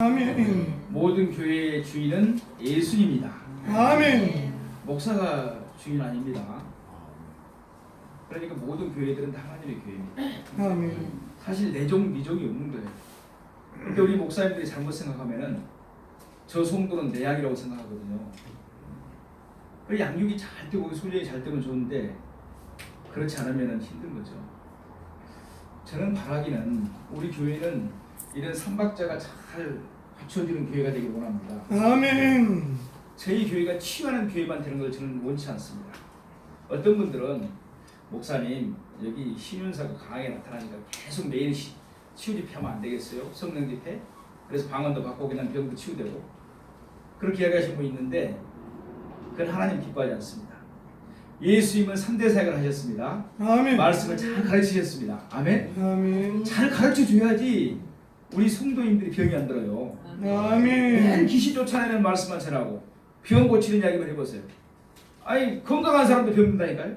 아멘. 모든 교회의 주인은 예수입니다. 아멘. 목사가 주인 아닙니다. 그러니까 모든 교회들은 다 하나님의 교회입니다. 아멘. 사실 내종 미종이 없는 거예요. 근데 우리 목사님들이 잘못 생각하면은 저 성도는 내 양이라고 생각하거든요. 그 양육이 잘 되고 훈련이 잘 되면 좋은데 그렇지 않으면 힘든 거죠. 저는 바라기는 우리 교회는 이런 삼박자가 잘 갖춰지는 교회가 되길 원합니다. 아멘. 저희 교회가 치유하는 교회만 되는 걸 저는 원치 않습니다. 어떤 분들은 목사님 여기 신윤사가 강하게 나타나니까 계속 매일 치유 집회하면 안 되겠어요? 성령 집회? 그래서 방언도 받고 그냥 병도 치유되고 그렇게 이야기하시는 분이 있는데 그건 하나님 기뻐하지 않습니다. 예수님은 3대 사역을 하셨습니다. 아멘. 말씀을 잘 가르치셨습니다. 아멘. 아멘. 잘 가르쳐 줘야지 우리 성도님들이 병이 안 들어요. 아멘. 귀신 쫓아내는 말씀만 전하고 병 고치는 이야기만 해보세요. 아니 건강한 사람도 병 든다니까요.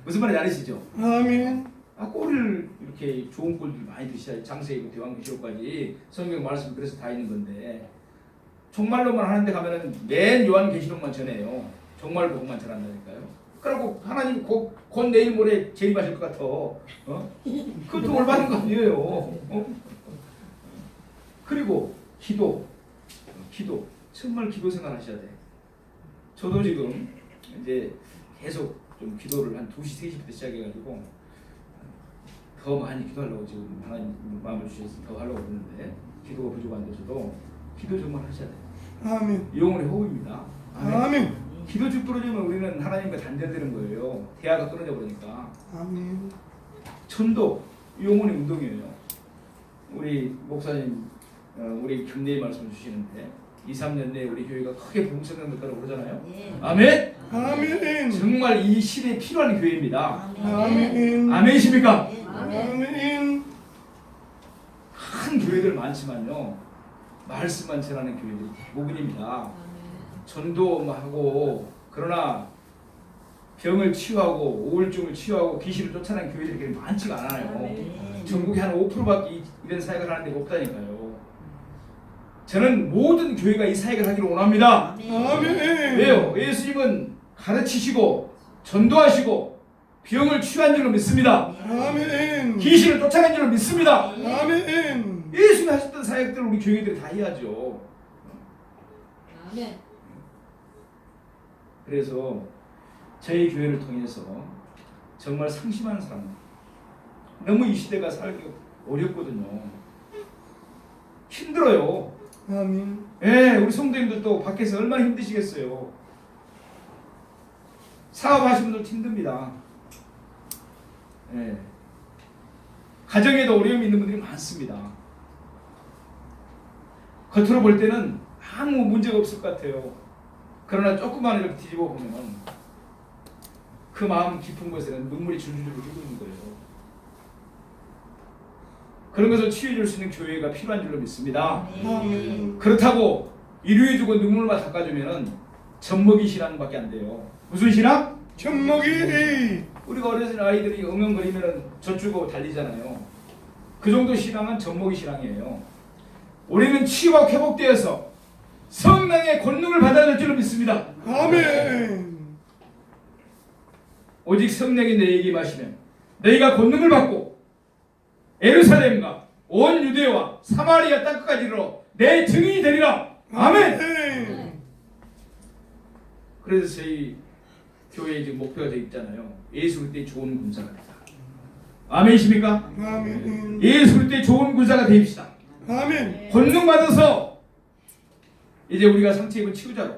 무슨 말인지 아시죠? 아멘. 꼴을 이렇게 좋은 꼴들 많이 드셔야 장세이고 대왕계시록까지 성경 말씀 그래서 다 있는 건데 종말로만 하는데 가면은 맨 요한계시록만 전해요. 종말 복음만 전한다니까요. 그러고 하나님 곧 내일 모레 재림하실 것 같아. 그것도 올바른 거 아니에요. 그리고 기도 정말 기도 생활 하셔야 돼. 저도 지금 이제 계속 좀 기도를 한 2시, 3시부터 시작해가지고 더 많이 기도하려고 지금 하나님 마음을 주셔서 더 하려고 그러는데 기도가 부족한데 저도 기도 정말 하셔야 돼요. 아멘. 영혼의 호흡입니다. 아멘. 기도 쭉 떨어지면 우리는 하나님과 단절되는 거예요. 대화가 끊어져 버리니까. 아멘. 천도 영혼의 운동이에요. 우리 목사님 우리 격려의 말씀 주시는데 2, 3년 내에 우리 교회가 크게 부흥성장될 거라고 그러잖아요. 아멘. 아멘. 정말 이 시대에 필요한 교회입니다. 아멘. 아멘이십니까? 아멘. 큰 교회들 많지만요. 말씀만 전하는 교회들이 대부분입니다. 전도 하고 그러나 병을 치유하고 우울증을 치유하고 귀신을 쫓아내는 교회들이 많지가 않아요. 전국에 한 5%밖에 이런 사역을 하는 데가 없다니까요. 저는 모든 교회가 이 사역을 하기를 원합니다. 아멘. 왜요? 예수님은 가르치시고 전도하시고 병을 치유한 줄로 믿습니다. 아멘. 귀신을 쫓아낸 줄로 믿습니다. 아멘. 예수님이 하셨던 사역들을 우리 교회들이 다 해야죠. 아멘. 그래서 저희 교회를 통해서 정말 상심한 사람, 너무 이 시대가 살기 어렵거든요. 힘들어요. 아멘. 예, 우리 성도님들도 밖에서 얼마나 힘드시겠어요. 사업하시는 분들 힘듭니다. 예, 가정에도 어려움이 있는 분들이 많습니다. 겉으로 볼 때는 아무 문제가 없을 것 같아요. 그러나 조금만 이렇게 뒤집어 보면 그 마음 깊은 곳에는 눈물이 줄줄줄 흐르고 있는 거예요. 그런 것을 치유해 줄 수 있는 교회가 필요한 줄로 믿습니다. 아멘. 그렇다고 이루해 주고 눈물만 닦아주면 젖먹이 신앙밖에 안 돼요. 무슨 신앙? 젖먹이. 우리가 어렸을 때 아이들이 응용거리면 젖 주고 달리잖아요. 그 정도 신앙은 젖먹이 신앙이에요. 우리는 치유와 회복되어서 성령의 권능을 받아야 될 줄로 믿습니다. 아멘. 오직 성령이 너희에게 임하시면 너희가 권능을 받고 예루살렘과 온 유대와 사마리아 땅끝까지 이르러 내 증인이 되리라. 아멘. 그래서 저희 교회의 지금 목표가 되어 있잖아요. 예수 그리스도의 좋은 군사가 되자. 아멘이십니까? 아멘. 예수 그리스도의 좋은 군사가 되입시다. 아멘. 권능 받아서 이제 우리가 상처 입은 치유자로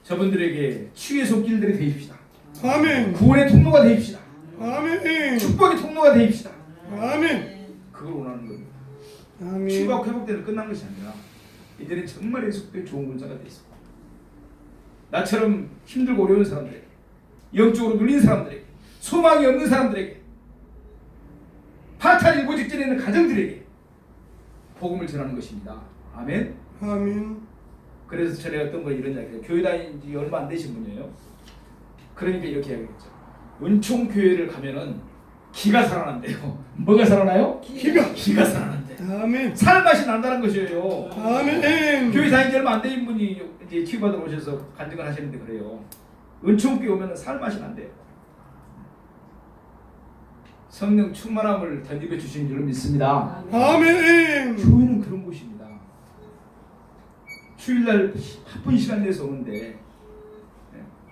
저분들에게 치유의 손길들이 되입시다. 아멘. 구원의 통로가 되입시다. 아멘. 축복의 통로가 되입시다. 아멘. 그걸 원하는 겁니다. 아멘. 치유하고 회복되는 끝난 것이 아니라 이들은 정말 예수 그리스도의 좋은 군사가 되어 있습니다. 나처럼 힘들고 어려운 사람들에게, 영적으로 눌린 사람들에게, 소망이 없는 사람들에게, 파탄 일보 직전에 있는 가정들에게 복음을 전하는 것입니다. 아멘. 아멘. 그래서 전에 어떤 분 이런 이야기해요. 교회 다닌 지 얼마 안 되신 분이에요. 그러니까 이렇게 이야기했죠. 은총교회를 가면은 기가 살아난대요. 뭐가 살아나요? 기가 살아난대. 아멘. 살맛이 난다는 것이에요. 아멘. 교회 다닌 지 얼마 안 된 분이 이제 치유받으러 오셔서 간증을 하시는데 그래요. 은총교회 오면 살맛이 난대요. 성령 충만함을 던지고 주시는 줄로 믿습니다. 아멘. 교회는 그런 곳입니다. 주일날 바쁜 시간 내서 오는데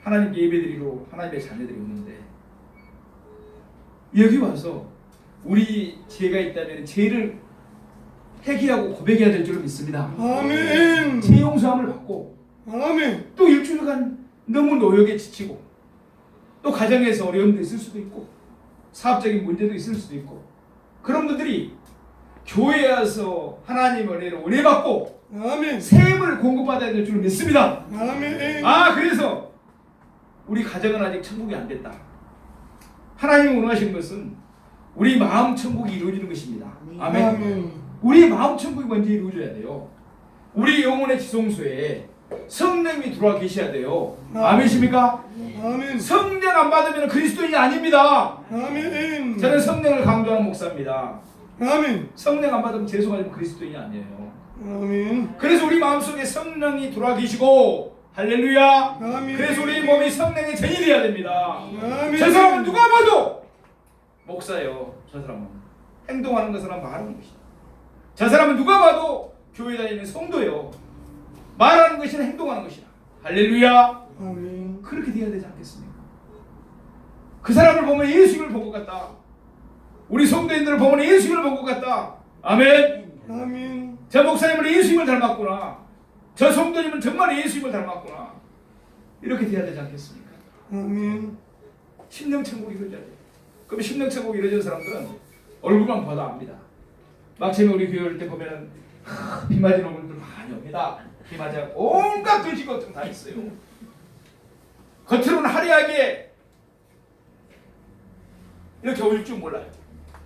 하나님께 예배드리고 하나님의 자녀들이 오는데 여기 와서 우리 죄가 있다면 죄를 회개하고 고백해야 될 줄로 믿습니다. 아멘. 죄 용서함을 받고 아멘. 또 일주일간 너무 노역에 지치고 또 가정에서 어려움도 있을 수도 있고 사업적인 문제도 있을 수도 있고 그런 분들이 교회에 와서 하나님의 은혜를 은혜 받고 아멘. 샘을 공급받아야 될 줄 믿습니다. 아멘. 그래서 우리 가정은 아직 천국이 안 됐다. 하나님이 원하시는 것은 우리 마음 천국이 이루어지는 것입니다. 아멘. 아멘. 우리 마음 천국이 먼저 이루어져야 돼요. 우리 영혼의 지성소에 성령이 들어와 계셔야 돼요. 아멘이십니까? 아멘. 성령 안 받으면 그리스도인이 아닙니다. 아멘. 저는 성령을 강조하는 목사입니다. 아멘. 성령 안 받으면 죄송하지만 그리스도인이 아니에요. 아멘. 그래서 우리 마음속에 성령이 들어와 계시고 할렐루야. 아멘. 그래서 우리 몸이 성령의 전이 되어야 됩니다. 아멘. 저 사람은 누가 봐도 목사예요. 저 사람은 행동하는 것은 말하는 것이다. 저 사람은 누가 봐도 교회 다니는 성도예요. 말하는 것이나 행동하는 것이나 할렐루야. 아멘. 그렇게 돼야 되지 않겠습니까? 그 사람을 보면 예수님을 본 것 같다. 우리 성도인들을 보면 예수님을 본 것 같다. 아멘. 아멘. 저 목사님은 예수님을 닮았구나. 저 성도님은 정말 예수님을 닮았구나. 이렇게 돼야 되지 않겠습니까? 아멘. 심령천국이 이루어져야 돼요. 그럼 심령천국이 이루어진 사람들은 얼굴만 봐도 압니다. 막처음에 우리 교회 올 때 보면 비 맞은 얼굴들 많이 옵니다. 비 맞아 온갖 돼지 같은 다 있어요. 겉으로는 화려하게 이렇게 올 줄 몰라요.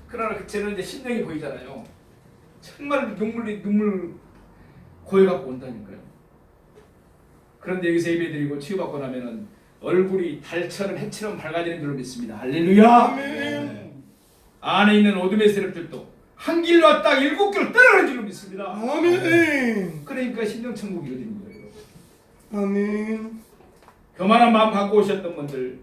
그러나 그체는 이제 심령이 보이잖아요. 정말 눈물 고여갖고 온다니까요. 그런데 여기서 예배드리고 치유받고 나면은 얼굴이 달처럼 해처럼 밝아지는 줄로 믿습니다. 할렐루야. 아멘. 안에 있는 어둠의 세력들도 한 길로 왔다 7길로 떠나는 줄로 믿습니다. 아멘. 그러니까 심령천국이 이루어지는 거예요. 아멘. 교만한 마음 갖고 오셨던 분들,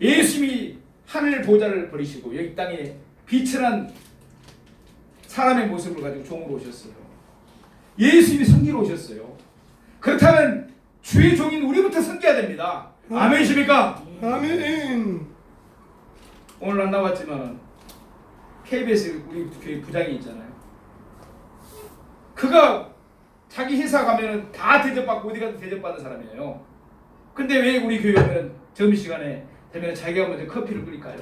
예수님이 하늘 보좌를 버리시고 여기 땅에 비천한 사람의 모습을 가지고 종으로 오셨어요. 예수님이 섬기러 오셨어요. 그렇다면 주의 종인 우리부터 섬겨야 됩니다. 아멘이십니까? 아멘. 오늘 안 나왔지만 KBS 우리 교회 부장이 있잖아요. 그가 자기 회사 가면은 다 대접받고 어디 가도 대접받는 사람이에요. 근데 왜 우리 교회 오면 점심시간에 되면 자기가 먼저 커피를 끓일까요?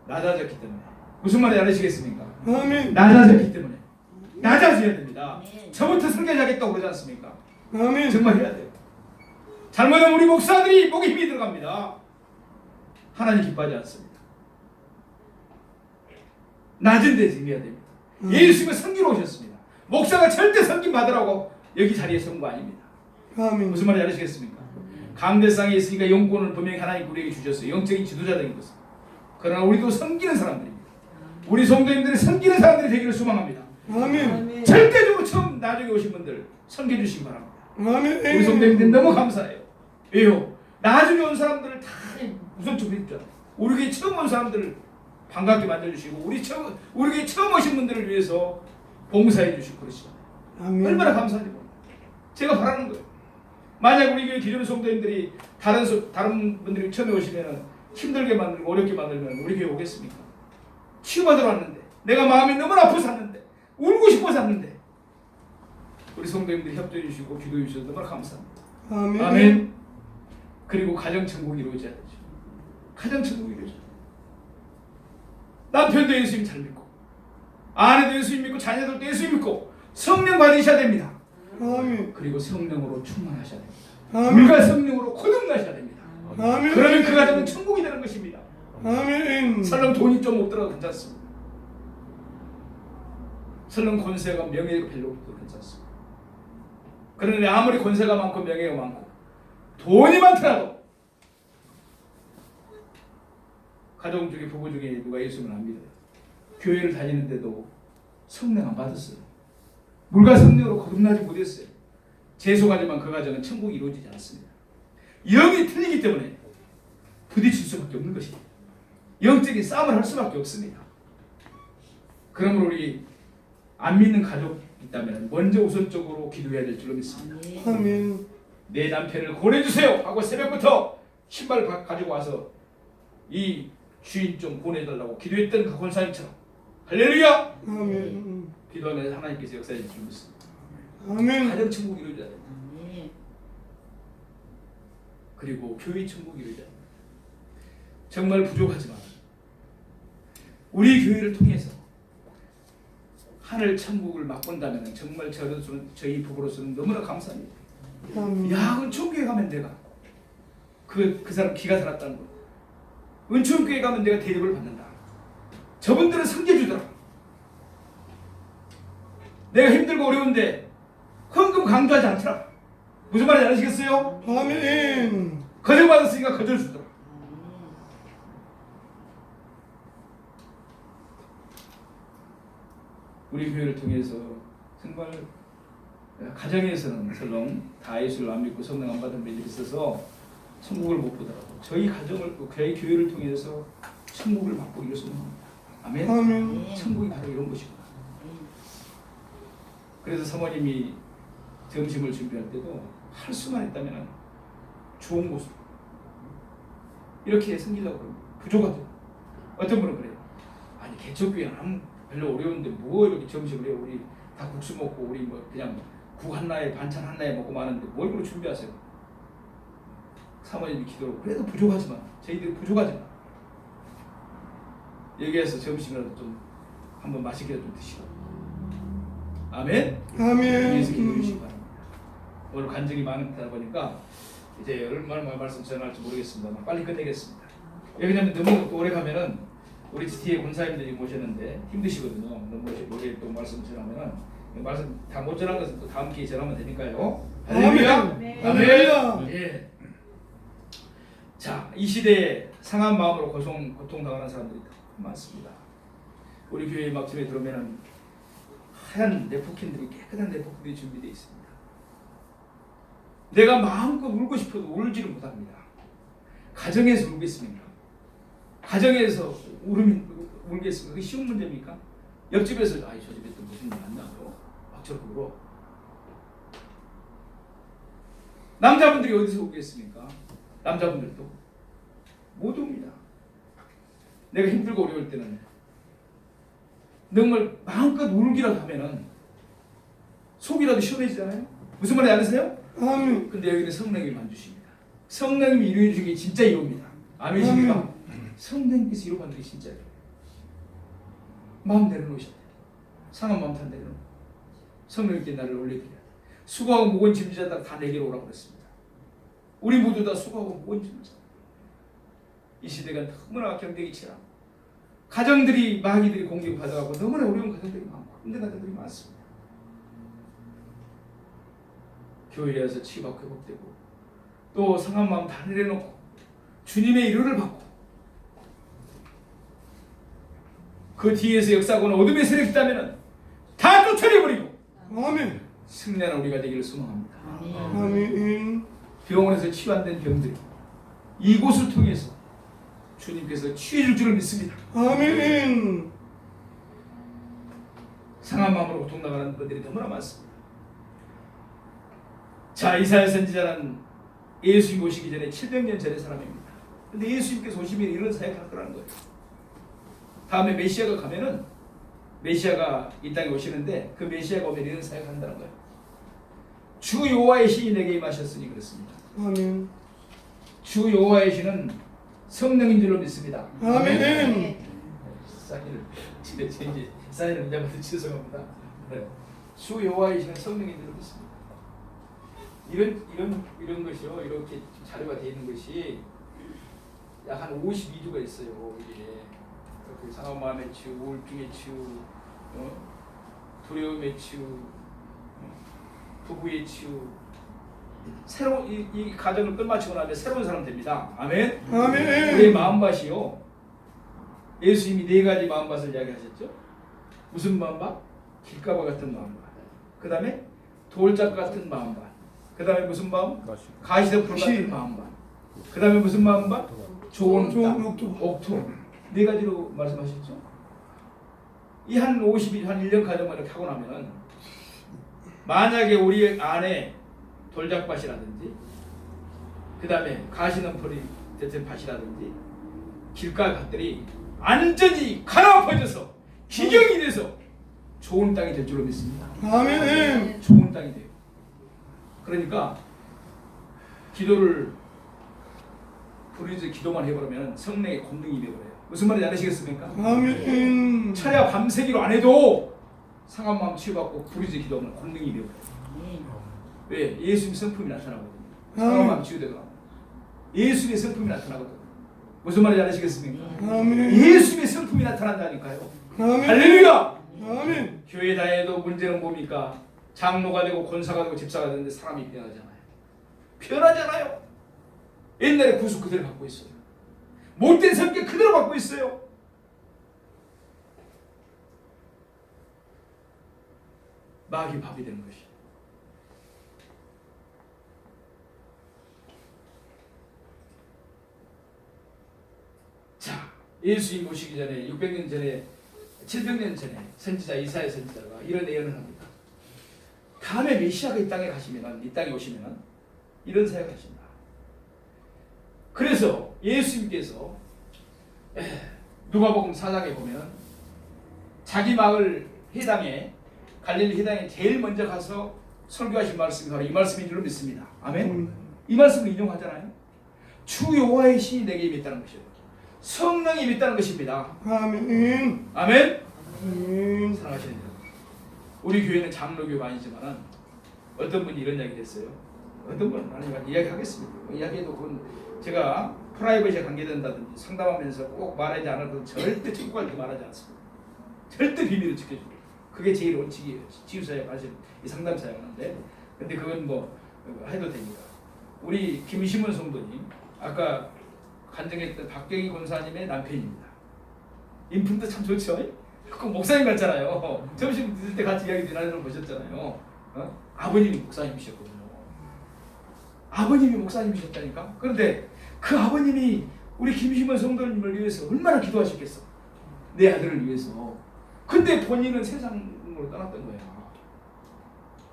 낮아졌기 때문에. 무슨 말인지 알으시겠습니까? 아멘. 낮아졌기 때문에. 낮아져야 됩니다. 저부터 섬겨야겠다고 그러지 않습니까? 아멘. 정말 해야 돼요. 잘못하면 우리 목사들이 목에 힘이 들어갑니다. 하나님 기뻐하지 않습니다. 낮은 데서 임해야 됩니다. 예수님은 섬기러 오셨습니다. 목사가 절대 섬김 받으라고 여기 자리에 선 거 아닙니다. 아멘. 무슨 말인지 아시겠습니까? 강대상에 있으니까 영권을 분명히 하나님 우리에게 주셨어요. 영적인 지도자 된 것은. 그러나 우리도 섬기는 사람들입니다. 우리 성도님들이 섬기는 사람들이 되기를 소망합니다. 아멘. 절대적으로 처음 나중에 오신 분들 섬겨주시기 바랍니다. 아멘. 우리 성도님들 너무 감사해요. 왜요? 나중에 온 사람들을 다 우선 좀 해주잖아. 우리 교회 처음 온 사람들을 반갑게 만들어주시고 우리 교회 처음 오신 분들을 위해서 봉사해 주시고 그러시잖아요. 아멘. 얼마나 감사한지 모릅니다. 제가 바라는 거예요. 만약 우리 교회 기존 성도님들이 다른 분들이 처음에 오시면 힘들게 만들고 어렵게 만들면 우리 교회 오겠습니까? 치유받으러 왔는데 내가 마음이 너무 아파서 왔는데 울고 싶어서 왔는데 우리 성도님들이 협조해 주시고 기도해 주셔서 너무 감사합니다. 아멘. 아멘. 그리고 가정천국이 이루어져야 되죠. 가정천국이 이루어져야 돼요. 남편도 예수님 잘 믿고 아내도 예수님 믿고 자녀들도 예수님 믿고 성령 받으셔야 됩니다. 아멘. 그리고 성령으로 충만하셔야 됩니다. 아멘. 물과 성령으로 거듭나셔야 됩니다. 아멘. 그러면 그 가정은 천국이 되는 것입니다. 아멘. 설령 돈이 좀 없더라도 괜찮습니다. 설령 권세가 명예가 별로 없어도 괜찮습니다. 그런데 아무리 권세가 많고 명예가 많고 돈이 많더라도 가정 중에 부부 중에 누가 예수님을 안 믿어요. 교회를 다니는데도 성령 안 받았어요. 물과 성령으로 거듭나지 못했어요. 재소가지만 그 가정은 천국이 이루어지지 않습니다. 영이 틀리기 때문에 부딪힐 수밖에 없는 것입니다. 영적인 싸움을 할 수밖에 없습니다. 그러므로 우리 안 믿는 가족 있다면 먼저 우선적으로 기도해야 될 줄로 믿습니다. 아멘. 내 남편을 보내주세요 하고 새벽부터 신발 가지고 와서 이 주인 좀 보내달라고 기도했던 그 권사님처럼 할렐루야! 아멘. 기도하면 하나님께서 역사해 주실 줄 믿습니다. 아멘. 가정 천국이 이루어져야 됩니다. 그리고 교회 천국이 이루어져야 됩니다. 정말 부족하지만 우리 교회를 통해서 하늘 천국을 맛본다면 정말 저희 부부로서는 너무나 감사합니다. 아멘. 야, 은총교회 가면 내가 그 사람 기가 살았다는 거. 은총교회 가면 내가 대접을 받는다. 저분들은 섬겨주더라. 내가 힘들고 어려운데 헌금 강조하지 않더라. 무슨 말인지 아시겠어요? 아멘. 거절 받았으니까 거절 주더라. 우리 교회를 통해서 정말 가정에서는 설령 다 예수를 안 믿고 성령 안 받은 분들이 있어서 천국을 못 보더라도 저희 가정을 저희 교회를 통해서 천국을 맛보기를 소망합니다. 아멘. 아멘. 천국이 바로 이런 것이구나. 그래서 사모님이 점심을 준비할 때도 할 수만 있다면 좋은 곳으로 이렇게 섬기려고 합니다. 부족하죠. 어떤 분은 그래요. 아니 개척교회는 별로 어려운데 뭐 이렇게 점심을 해요. 우리 다 국수 먹고 우리 뭐 그냥 국 하나에 반찬 하나에 먹고 마는데 뭘 그렇게 준비하세요. 사모님이 기도로 그래도 부족하지만 저희들이 부족하지만 여기에서 점심이라도 좀 한번 맛있게 좀 드시고 아멘. 아멘. 예수 기도해 주시기 바랍니다. 오늘 간증이 많다 보니까 이제 얼마나 말씀 전할지 모르겠습니다만 빨리 끝내겠습니다. 왜냐하면 너무 또 오래 가면은 우리 뒤에 권사님들이 모셨는데 힘드시거든요. 너무 오래 또 말씀 전하면은 말씀 다 못 전한 것은 또 다음 기회에 전하면 되니까요. 할렐루야. 네. 할렐루야. 예. 자, 이 시대에 상한 마음으로 고통당하는 사람들이 많습니다. 우리 교회 막집에 들어오면은 하얀 네프킨들이 깨끗한 네프킨들이 준비되어 있습니다. 내가 마음껏 울고 싶어도 울지를 못합니다. 가정에서 울겠습니까? 가정에서 울겠습니까? 그게 쉬운 문제입니까? 옆집에서 아이 저 집에 또 무슨 일 났냐고 막 저렇게 울어. 남자분들이 어디서 울겠습니까? 남자분들도 못 웁니다. 내가 힘들고 어려울 때는 정말 마음껏 울기라도 하면은 속이라도 시원해지잖아요. 무슨 말인지 아세요? 아멘. 근데 여기는 성령님만 주십니다. 성령님이 이루어 주신 게 진짜 이루입니다. 아멘이십니까? 성령님께서 이루어받는 게 진짜예요. 마음 내려놓으셔야 돼요. 상한 마음 다 내려놓고 성령님께 나를 올려드려야 돼요. 수고하고 무거운 짐지자다 다 내게로 오라고 그랬습니다. 우리 모두 다 수고하고 무거운 짐지자. 이 시대가 너무나 경쟁이 치열하고 가정들이 마귀들이 공격받아가고 너무나 어려운 가정들이 많고 힘든 가정들이 많습니다. 교회에 와서 치유받고 회복되고 또 상한 마음 다 내려놓고 주님의 위로를 받고 그 뒤에서 역사하고는 어둠의 세력이 있다면 다 쫓아내버리고 아멘. 승리하는 우리가 되기를 소망합니다. 아멘. 병원에서 치유 안 된 병들이 이곳을 통해서 주님께서 치유해 줄 줄을 믿습니다. 아멘. 상한 마음으로 고통당하는 분들이 너무나 많습니다. 자, 이사야 선지자는 예수님 오시기 전에 700년 전의 사람입니다. 근데 예수님께서 오시면 이런 사역을 할 거라는 거예요. 다음에 메시아가 가면은 메시아가 이 땅에 오시는데 그 메시아가 오면 이런 사역을 한다는 거예요. 주 여호와의 신이 내게 임하셨으니 그렇습니다. 아멘. 주 여호와의 신은 성령인 줄로 믿습니다. 아멘. 사인을 집에 이제 사인을 이제부터 죄송합니다. 네. 주 여호와의 신은 성령인 줄로 믿습니다. 이런 것이요, 이렇게 자료가 되어 있는 것이 약 한 52주가 있어요. 이게 그 상한 마음의 치유, 우울증의 치유, 두려움의 치유, 부부의 치유. 새로운 이 가정을 끝마치고 나면 새로운 사람 됩니다. 아멘. 아멘. 우리의 마음밭이요. 예수님이 네 가지 마음밭을 이야기하셨죠. 무슨 마음밭? 길가와 같은 마음밭. 그 다음에 돌짝 같은 마음밭. 그 다음에 무슨 마음? 가시덤불 같은 마음밭. 그 다음에 무슨 마음밭? 좋은 땅, 옥토. 네 가지로 말씀하셨죠. 이 한 50일, 한 1년 가정만 이렇게 하고 나면 만약에 우리 안에 돌짝밭이라든지 그 다음에 가시덤불이 됐든 밭이라든지 길가 밭들이 완전히 갈아엎어져서 기경이 돼서 좋은 땅이 될 줄로 믿습니다. 아멘. 좋은 땅이 돼요. 그러니까 기도를 부르짖어 기도만 해버리면 성령의 권능이 되어버려요. 무슨 말인지 아시겠습니까? 아멘. 차라리 밤새기로 안 해도 상한 마음 치유받고 부르짖어 기도하면 권능이 되어버려요. 왜? 예수님의 성품이 나타나거든요. 상한 마음 치유되거나 예수님의 성품이 나타나거든요. 무슨 말인지 아시겠습니까? 아멘. 예수님의 성품이 나타난다니까요. 아멘. 할렐루야! 아멘. 교회 다녀도 문제는 뭡니까? 장로가 되고 권사가 되고 집사가 되는데 사람이 변하잖아요. 변하잖아요. 옛날에 구속 그대로 갖고 있어요. 못된 성격 그대로 갖고 있어요. 마귀 밥이 되는 것이. 자, 예수님 오시기 전에 600년 전에 700년 전에 선지자 이사야 선지자가 이런 예언을 합니다. 다음에 메시아가 이 땅에 가시면, 이 땅에 오시면 이런 사역을 하신다. 그래서 예수님께서 누가복음 4장에 보면 자기 마을 회당에 갈릴리 회당에 제일 먼저 가서 설교하신 말씀이 바로 이 말씀인 줄로 믿습니다. 아멘. 이 말씀을 인용하잖아요. 주 여호와의 신이 내게 임했다는 것이요. 성령이 임했다는 것입니다. 아멘. 아멘. 아멘. 사랑하시는 여러분, 우리 교회는 장로교가 아니지만 어떤 분이 이런 이야기를 했어요. 어떤 분은 아니면 이야기하겠습니다. 이야기해도 그건 제가 프라이버시에 관계된다든지 상담하면서 꼭 말하지 않을 건 절대 청구할 때 말하지 않습니다. 절대 비밀을 지켜줍니다. 그게 제일 원칙이에요. 치유사역 사실 이 상담사역인데, 근데 그건 뭐 해도 됩니다. 우리 김시문 성도님 아까 간증했던 박경희 권사님의 남편입니다. 인품도 참 좋죠. 그 목사님 같잖아요. 점심 드실 때 같이 이야기 나누는 걸 보셨잖아요. 아버님이 목사님이셨거든요. 아버님이 목사님이셨다니까. 그런데 그 아버님이 우리 김시문 성도님을 위해서 얼마나 기도하셨겠어. 내 아들을 위해서. 근데 본인은 세상으로 떠났던 거야.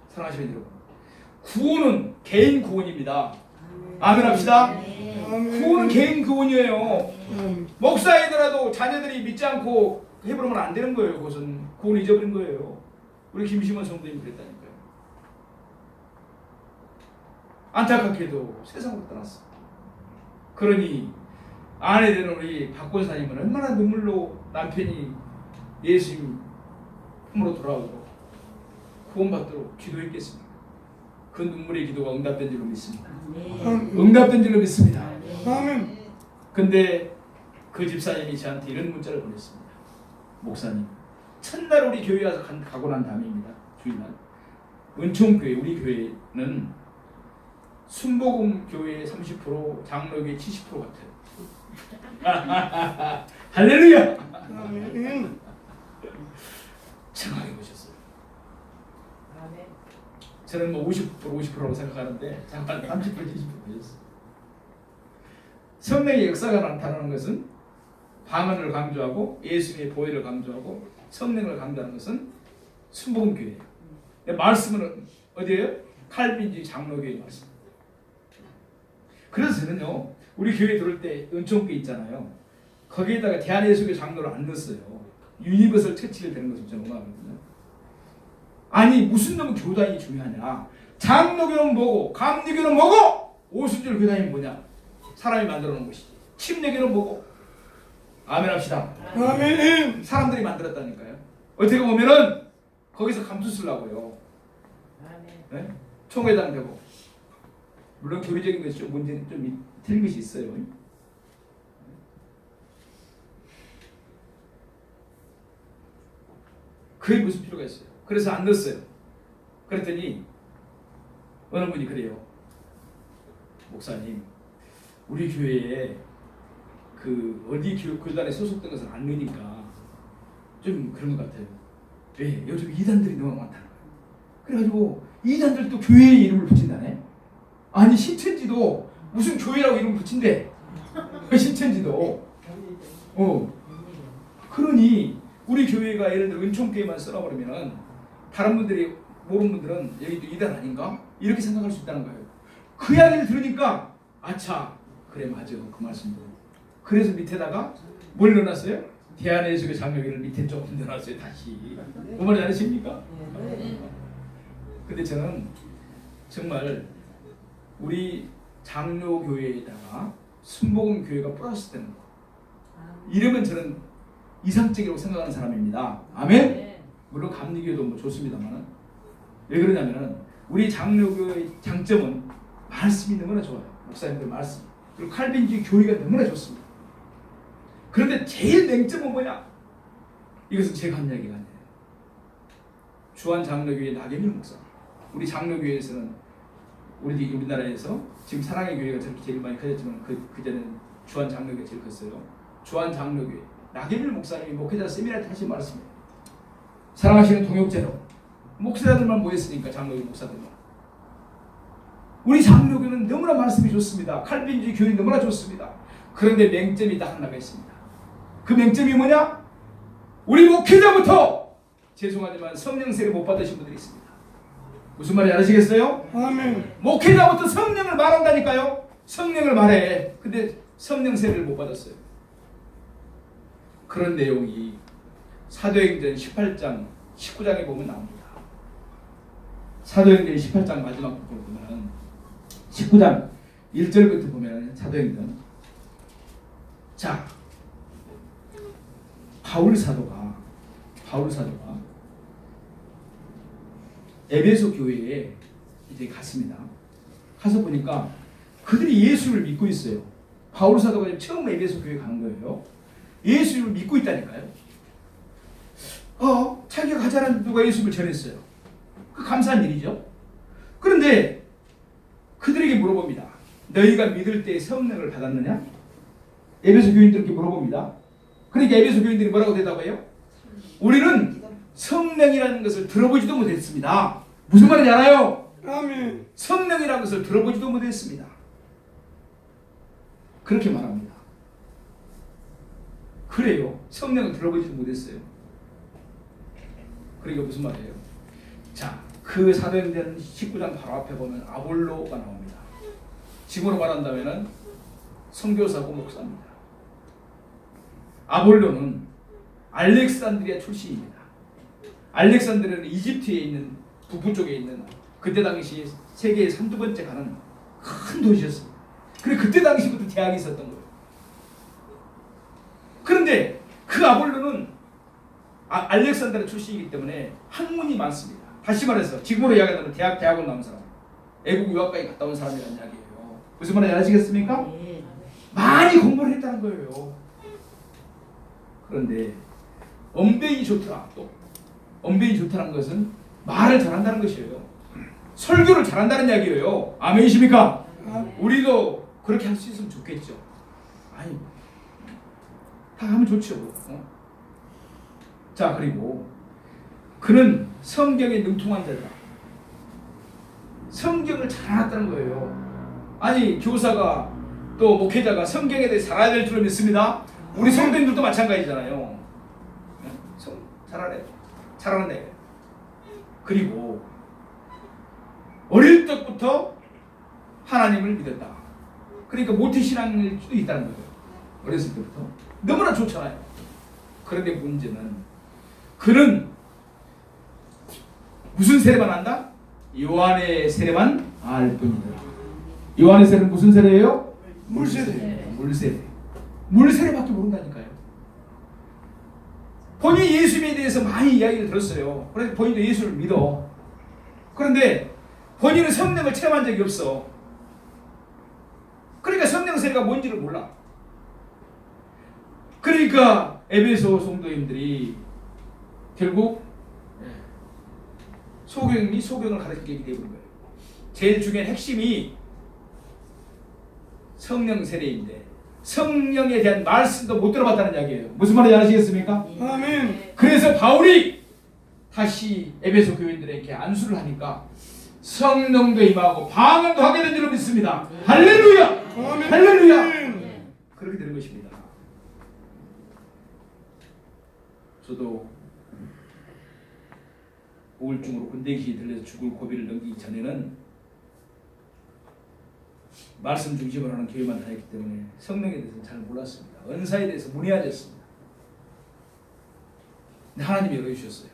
사랑하시는 여러분, 구원은 개인 구원입니다. 아멘 합시다. 구원은 개인 구원이에요. 목사이더라도 자녀들이 믿지 않고 해버리면 안 되는 거예요. 그것은 구원 잊어버린 거예요. 우리 김시문 성도님이 그랬다니까요. 안타깝게도 세상으로 떠났어. 그러니 아내 되는 우리 박 권사님은 얼마나 눈물로 남편이 예수님 품으로 돌아오도록 구원받도록 기도했겠습니까? 그 눈물의 기도가 응답된 줄로 믿습니다. 응답된 줄로 믿습니다. 아멘. 근데 그 집사님이 저한테 이런 문자를 보냈습니다. 목사님, 첫날 우리 교회 와서 가고 난 다음입니다. 주일날 은총교회, 우리 교회는 순복음 교회의 30%, 장로교회 70% 같아요. 할렐루야! 아멘. 정확히 보셨어요. 아멘. 저는 뭐 50%라고 생각하는데 잠깐 30%, 70% 보셨어요. 성령의 역사가 나타나는 것은 방언을 강조하고 예수님의 보혈을 강조하고 성령을 강조하는 것은 순복음 교회예요. 말씀은 어디예요? 칼빈주의 장로교회 말씀. 그래서 저는요, 우리 교회 들어올 때 은총교회 있잖아요. 거기에다가 대한예수교 장로를 안 넣었어요. 유니버설 처치를 되는 것을 저는 원하거든요. 아니 무슨 놈의 교단이 중요하냐? 장로교는 뭐고 감리교는 뭐고 오순절 교단이 뭐냐? 사람이 만들어 놓은 것이지. 침례교는 뭐고? 아멘 합시다. 아멘. 사람들이 만들었다니까요. 어떻게 보면은 거기서 감수 쓰려고요. 아멘. 네? 총회장 되고. 물론 교리적인 것이 좀 문제는 좀 틀린 것이 있어요. 그게 무슨 필요가 있어요. 그래서 안 넣었어요. 그랬더니 어느 분이 그래요. 목사님, 우리 교회에 그 어디 교단에 소속된 것을 안 넣으니까 좀 그런 것 같아요. 왜? 요즘 이단들이 너무 많다는 거예요. 그래가지고 이단들도 교회에 이름을 붙인다네. 아니 신천지도 무슨 교회라고 이름 붙인대. 신천지도. 그러니 우리 교회가 예를 들어 은총교회만 써놔버리면은 다른 분들이 모르는 분들은 여기도 이단 아닌가? 이렇게 생각할 수 있다는 거예요. 그 이야기를 들으니까 아차 그래 맞아 그 말씀도. 그래서 밑에다가 뭘 넣어놨어요? 대한예수교 장로교를 밑에 조금 넣어놨어요. 다시. 그 말이 아니십니까? 근데 저는 정말 우리 장로교회에다가 순복음교회가 플러스 되는 거 이러면 저는 이상적이라고 생각하는 사람입니다. 아멘? 물론 감리교회도 뭐 좋습니다만 왜 그러냐면은 우리 장로교의 장점은 말씀이 너무나 좋아요. 목사님들 말씀 그리고 칼빈주의 교회가 너무나 좋습니다. 그런데 제일 맹점은 뭐냐? 이것은 제가 한 이야기가 아니에요. 주한 장로교회 나경일 목사. 우리 장로교회에서는 우리나라에서 지금 사랑의 교회가 저렇게 제일 많이 커졌지만 그전에는 주한 장로교회가 제일 컸어요. 주한 장로교회 나경일 목사님이 목회자 세미나에 하신 말씀이에요. 사랑하시는 동역자로 목사들만 모였으니까 장로교 목사들만. 우리 장로교는 너무나 말씀이 좋습니다. 칼빈주의 교회 너무나 좋습니다. 그런데 맹점이 딱 하나가 있습니다. 그 맹점이 뭐냐? 우리 목회자부터 죄송하지만 성령 세례 못 받으신 분들이 있습니다. 무슨 말인지 아시겠어요? 아멘. 목회자부터 성령을 말한다니까요. 성령을 말해. 근데 성령 세례를 못 받았어요. 그런 내용이 사도행전 18장 19장에 보면 나옵니다. 사도행전 18장 마지막 부분을 보면 19장 1절부터 보면 사도행전 자 바울 사도가 에베소 교회에 이제 갔습니다. 가서 보니까 그들이 예수를 믿고 있어요. 바울 사도가 처음 에베소 교회 간 거예요. 예수를 믿고 있다니까요. 자기가 가자는 누가 예수를 전했어요. 그 감사한 일이죠. 그런데 그들에게 물어봅니다. 너희가 믿을 때 성령을 받았느냐? 에베소 교인들께 물어봅니다. 그러니까 에베소 교인들이 뭐라고 대답해요? 우리는 성령이라는 것을 들어보지도 못했습니다. 무슨 말인지 알아요? 아멘. 성령이라는 것을 들어보지도 못했습니다. 그렇게 말합니다. 그래요. 성령을 들어보지도 못했어요. 그러니까 무슨 말이에요? 자, 그 사도행전 19장 바로 앞에 보면 아볼로가 나옵니다. 지금으로 말한다면은 선교사고 목사입니다. 아볼로는 알렉산드리아 출신입니다. 알렉산드리아는 이집트에 있는 북부 쪽에 있는 그때 당시 세계의 3번째 가는 큰 도시였습니다. 그리고 그때 당시부터 대학이 있었던 거예요. 그런데 그 아볼로는 알렉산드리아 출신이기 때문에 학문이 많습니다. 다시 말해서 지금으로 이야기하면 대학원 나온 사람, 애국 유학까지 갔다 온 사람이라는 이야기예요. 무슨 말인지 아시겠습니까? 많이 공부를 했다는 거예요. 그런데 언변이 좋더라. 또 언변이 좋다는 것은 말을 잘한다는 것이에요. 설교를 잘한다는 이야기예요. 아멘이십니까? 우리도 그렇게 할 수 있으면 좋겠죠. 아니 다 하면 좋죠. 자, 그리고 그는 성경에 능통한 자다. 성경을 잘 알았다는 거예요. 아니 교사가 또 목회자가 성경에 대해 잘 알아야 될 줄을 믿습니다. 우리 성도님들도 마찬가지잖아요. 잘 알아요. 잘 알았네. 그리고 어릴 때부터 하나님을 믿었다. 그러니까 모태신앙일 수도 있다는 거예요. 어렸을 때부터. 너무나 좋잖아요. 그런데 문제는 그는 무슨 세례만 한다? 요한의 세례만 알 뿐이다. 요한의 세례는 무슨 세례예요? 물세례. 물세례밖에 모른다니까요. 본인이 예수님에 대해서 많이 이야기를 들었어요. 그래서 본인도 예수를 믿어. 그런데 본인은 성령을 체험한 적이 없어. 그러니까 성령 세례가 뭔지를 몰라. 그러니까 에베소 성도님들이 결국 소경을 가르치게 되는 거예요. 제일 중요한 핵심이 성령 세례인데 성령에 대한 말씀도 못 들어봤다는 이야기예요. 무슨 말인지 아시겠습니까? 아멘. 그래서 바울이 다시 에베소 교인들에게 안수를 하니까 성령도 임하고 방언도 하게 된 줄로 믿습니다. 할렐루야! 아멘. 할렐루야! 그렇게 되는 것입니다. 저도 우울증으로 군대기에 들려서 죽을 고비를 넘기기 전에는 말씀 중심으로 하는 교회만 다녔기 때문에 성령에 대해서는 잘 몰랐습니다. 은사에 대해서 문외한했습니다. 하나님이 열어주셨어요.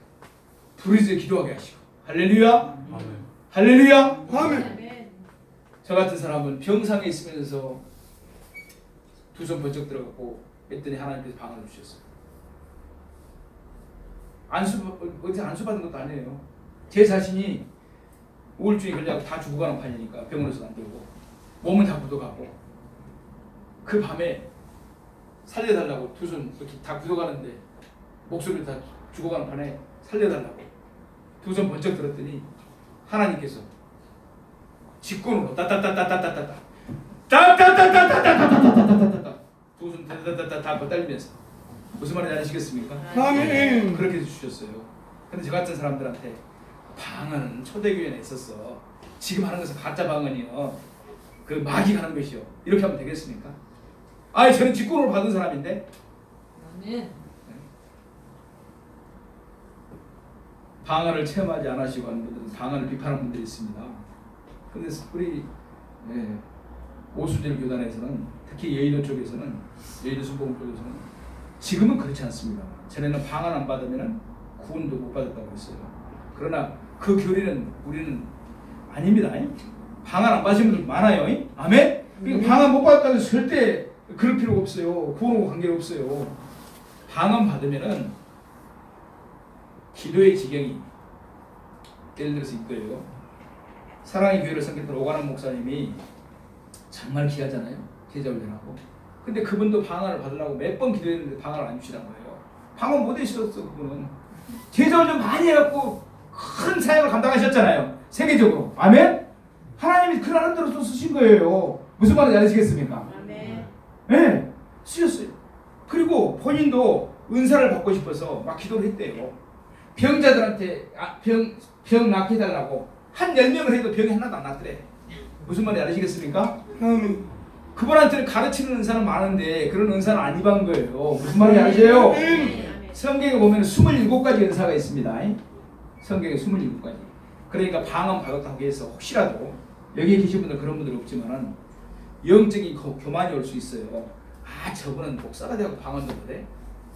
부르짖어 기도하게 하시고 할렐루야! 할렐루야! 아멘. 저 같은 사람은 병상에 있으면서 두 손 번쩍 들어갔고 했더니 하나님께서 방언을 주셨어요. 어디 안수 받은 것도 아니에요. 제 자신이 우울증이 걸려서 다 죽어가는 판이니까 병원에서 안 들고 몸은 다 굳어가고 그 밤에 살려달라고 두 손 이렇게 다 굳어가는데 목소리를 다 죽어가는 판에 살려달라고 두 손 번쩍 들었더니 하나님께서 직권으로 따따따따따따따따 따따따따따따따따따따따 두 손 따따따따따 떨리면서 무슨 말인지 아시겠습니까? 아멘. 그렇게 해주셨어요. 근데 저 같은 사람들한테 방언은 초대교회에 있었어. 지금 하는 것은 가짜 방언이요. 그 마귀가 하는 것이요. 이렇게 하면 되겠습니까? 아니 저는 직권으로 받은 사람인데 방언을 체험하지 않으시고 하는 분들은 방언을 비판하는 분들이 있습니다. 근데 우리 오수절 교단에서는 특히 여의도 쪽에서는 여의도 순복음 쪽에서는 지금은 그렇지 않습니다. 전에는 방언 안 받으면 구원도 못 받았다고 했어요. 그러나 그 교리는 우리는 아닙니다. 방언 안 받으신 분들 많아요. 아멘? 그러니까 방언 못 받았다고 해서 절대 그럴 필요가 없어요. 구원하고 관계가 없어요. 방언 받으면은 기도의 지경이 예를 들어서 이거예요. 사랑의 교회를 섬겼던 오관원 목사님이 정말 귀하잖아요. 제자훈련하고. 근데 그분도 방언을 받으려고 몇 번 기도했는데 방언을 안 주시란 거예요. 방언 못 해주셨어 그분은. 제자훈련 많이 해갖고 큰 사역을 감당하셨잖아요. 세계적으로. 아멘? 하나님이 그 나름대로 또 쓰신 거예요. 무슨 말인지 아시겠습니까? 네, 쓰셨어요. 그리고 본인도 은사를 받고 싶어서 막 기도를 했대요. 병자들한테 병 낫게 해달라고 한 10명을 해도 병이 하나도 안 낫더래. 무슨 말인지 아시겠습니까? 아멘. 그분한테는 가르치는 은사는 많은데 그런 은사는 안 입은 거예요. 무슨 말인지 아세요? 성경에 보면 27가지 은사가 있습니다. 성경에 27가지. 그러니까 방언 받았다고 해서 혹시라도 여기에 계신 분들 그런 분들 없지만은 영적인 교만이 올 수 있어요. 아 저분은 목사가 되고 방언도 그래?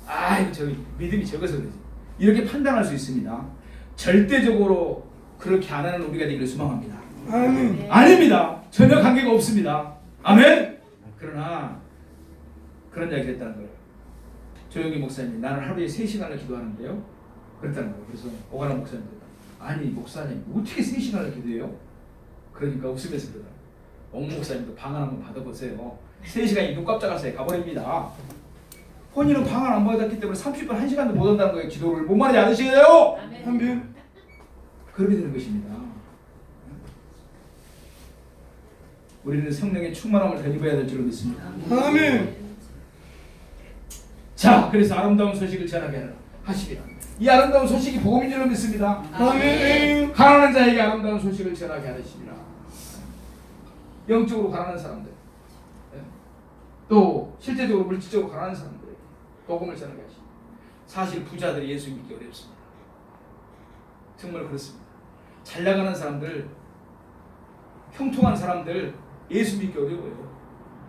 아 이거 저기 믿음이 적어서 그러지. 이렇게 판단할 수 있습니다. 절대적으로 그렇게 안 하는 우리가 되기를 소망합니다. 아멘. 아닙니다. 전혀 관계가 없습니다. 아멘. 그러나 그런 이야기를 했다는 거예요. 조영기 목사님이 나는 하루에 3시간을 기도하는데요. 그랬다는 거예요. 그래서 오가람 목사님도 아니 목사님 어떻게 3시간을 기도해요? 그러니까 웃으면서 그러더라고요. 옥 목사님도 방언 한번 받아보세요. 3시간이 눈 깜짝할 사이에 가버립니다. 본인은 방언 안 받았기 때문에 30분 1시간도 못 한다는 거예요. 기도를 못 말하지 않으시게요? 아멘. 그렇게 되는 것입니다. 우리는 성령의 충만함을 더 입어야 될 줄로 믿습니다. 아멘. 자, 그래서 아름다운 소식을 전하게 하시리라. 이 아름다운 소식이 복음인 줄로 믿습니다. 아멘. 가난한 자에게 아름다운 소식을 전하게 하시리라. 영적으로 가난한 사람들, 또 실제적으로 물질적으로 가난한 사람들에게 복음을 전하게 하시리라. 사실 부자들이 예수 믿기 어렵습니다. 정말 그렇습니다. 잘 나가는 사람들, 형통한 사람들 예수 믿기 어려워요.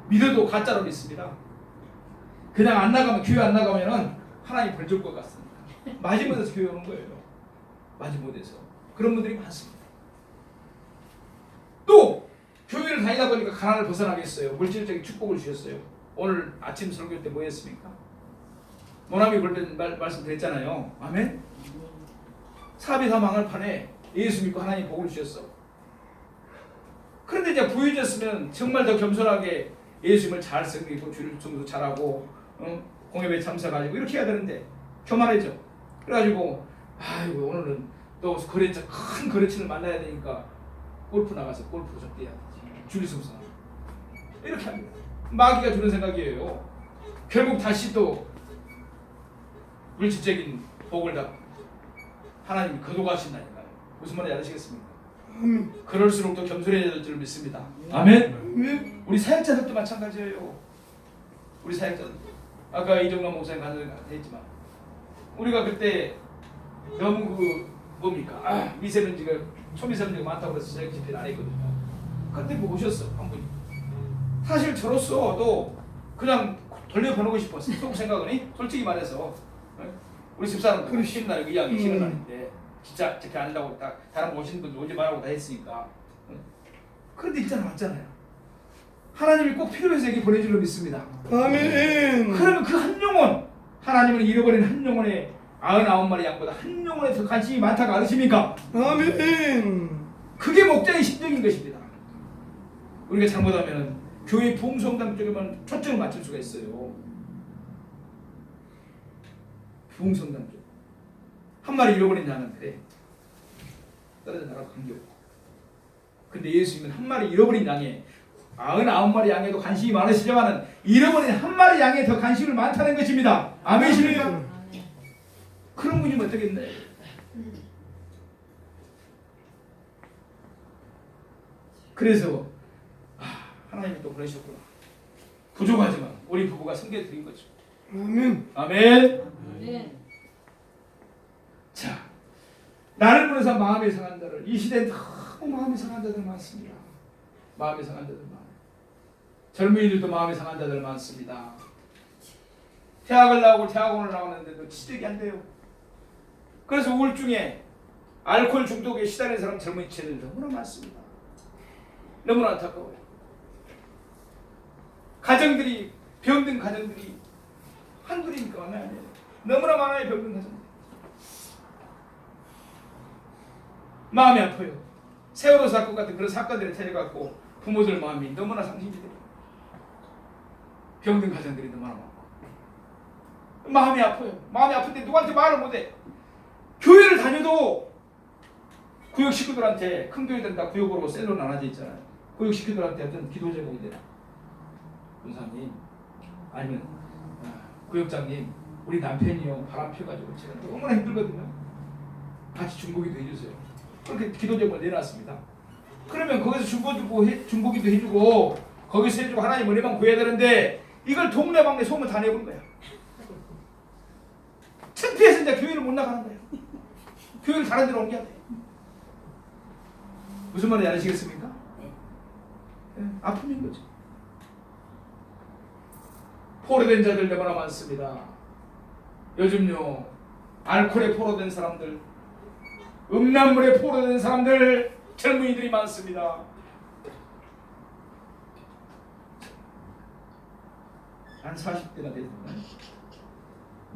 믿어도 가짜로 믿습니다. 그냥 안 나가면 교회 안 나가면은 하나님 벌 줄 것 같습니다. 마지못해서 교회 오는 거예요. 마지못해서 그런 분들이 많습니다. 또 교회를 다니다 보니까 가난을 벗어나겠어요. 물질적인 축복을 주셨어요. 오늘 아침 설교 때 뭐 했습니까? 모나미 골든 말씀드렸잖아요. 아멘. 사업이 다 망할 판에 예수 믿고 하나님 복을 주셨어. 그런데 이제 부유해졌으면 정말 더 겸손하게 예수님을 잘 섬기고 주일 정도 잘하고 공예배 참석하고 이렇게 해야 되는데 교만해져. 그래가지고 아이고 오늘은 또 큰 거래처를 만나야 되니까 골프 나가서 골프 좀 뛰어야 되지. 주일 성수 이렇게 합니다. 마귀가 주는 생각이에요. 결국 다시 또 물질적인 복을 다 하나님이 거둬가신다니까요. 무슨 말인지 아시겠습니까? 그럴수록 더 겸손해질 줄 믿습니다. 아멘. 아멘. 우리 사역자들도 마찬가지예요. 우리 사역자들. 아까 이정남 목사님 간증했지만 우리가 그때 너무 뭡니까? 미세먼지가 초미세먼지가 많다고 해서 사역 집회를 안 했거든요. 그때 뭐 오셨어 한 분이. 사실 저로서도 그냥 돌려보내고 싶었어. 속 생각은 솔직히 말해서 우리 집사람도 쉬는 날 의학이 쉬는 날인데 진짜 집회 안 한다고 다른 분 오시는 분들 오지 말라고 다 했으니까. 그런데 있잖아 왔잖아요. 하나님이 꼭 필요해서 여기 보내줄로 믿습니다. 아멘. 그러면 그 한 영혼 하나님을 잃어버린 한 영혼의 99마리 양보다 한 영혼에 더 관심이 많다고 않으십니까? 아멘. 그게 목자의 심정인 것입니다. 우리가 잘못하면 교회 부흥성당 쪽에만 초점을 맞출 수가 있어요. 부흥성당 쪽. 한 마리 잃어버린 양은 그래. 떨어져 나가도 관계없고. 근데 예수님은 한 마리 잃어버린 양에 99마리 양에도 관심이 많으시지만은 잃어버린 한 마리 양에 더 관심이 많다는 것입니다. 아멘이십니까? 그런 분이면 어떻겠네. 그래서 하나님이 또 보내셨구나. 부족하지만 우리 부부가 섬겨드린 거죠. 아멘. 아멘. 네. 자, 나를 보내서 마음이 상한 자를 이 시대에 너무 마음이 상한 자들 많습니다. 마음이 상한 자들 많아요. 젊은이들도 마음이 상한 자들 많습니다. 대학을 나오고 대학원을 나오는데도 취직이 안 돼요. 그래서 우울증에 알코올 중독에 시달리는 사람 젊은 친구들 너무나 많습니다. 너무나 안타까워요. 가정들이 병든 가정들이 한둘이니까 아니에요. 너무나 많아요. 병든 가정들. 마음이 아파요. 세월호 사건 같은 그런 사건들에 터져갖고 부모들 마음이 너무나 상심이 돼요. 병든 가정들이 너무나 많고 마음이 아파요. 마음이 아픈데 누구한테 말을 못해. 교회를 다녀도 구역 식구들한테 큰 교회들은 다 구역으로 셀로 나눠져 있잖아요. 구역 식구들한테 어떤 기도 제목이 되나? 군사님 아니면 구역장님 우리 남편이요 바람 펴가지고 제가 너무나 힘들거든요. 같이 중보기도 해주세요. 그렇게 기도 제목을 내놨습니다. 그러면 거기서 중보기도 해주고 거기서 해주고 하나님 은혜만 구해야 되는데 이걸 동네방네 소문 다 내본 거야. 창피해서 이제 교회를 못 나가는 거예요. 교회를 다른 데로 옮겨야 돼. 무슨 말인지 아시겠습니까? 네, 아픔인 거죠. 포로된 자들 너무나 많습니다. 요즘요 알코올에 포로된 사람들, 음란물에 포로된 사람들, 젊은이들이 많습니다. 한 40대가 됐나?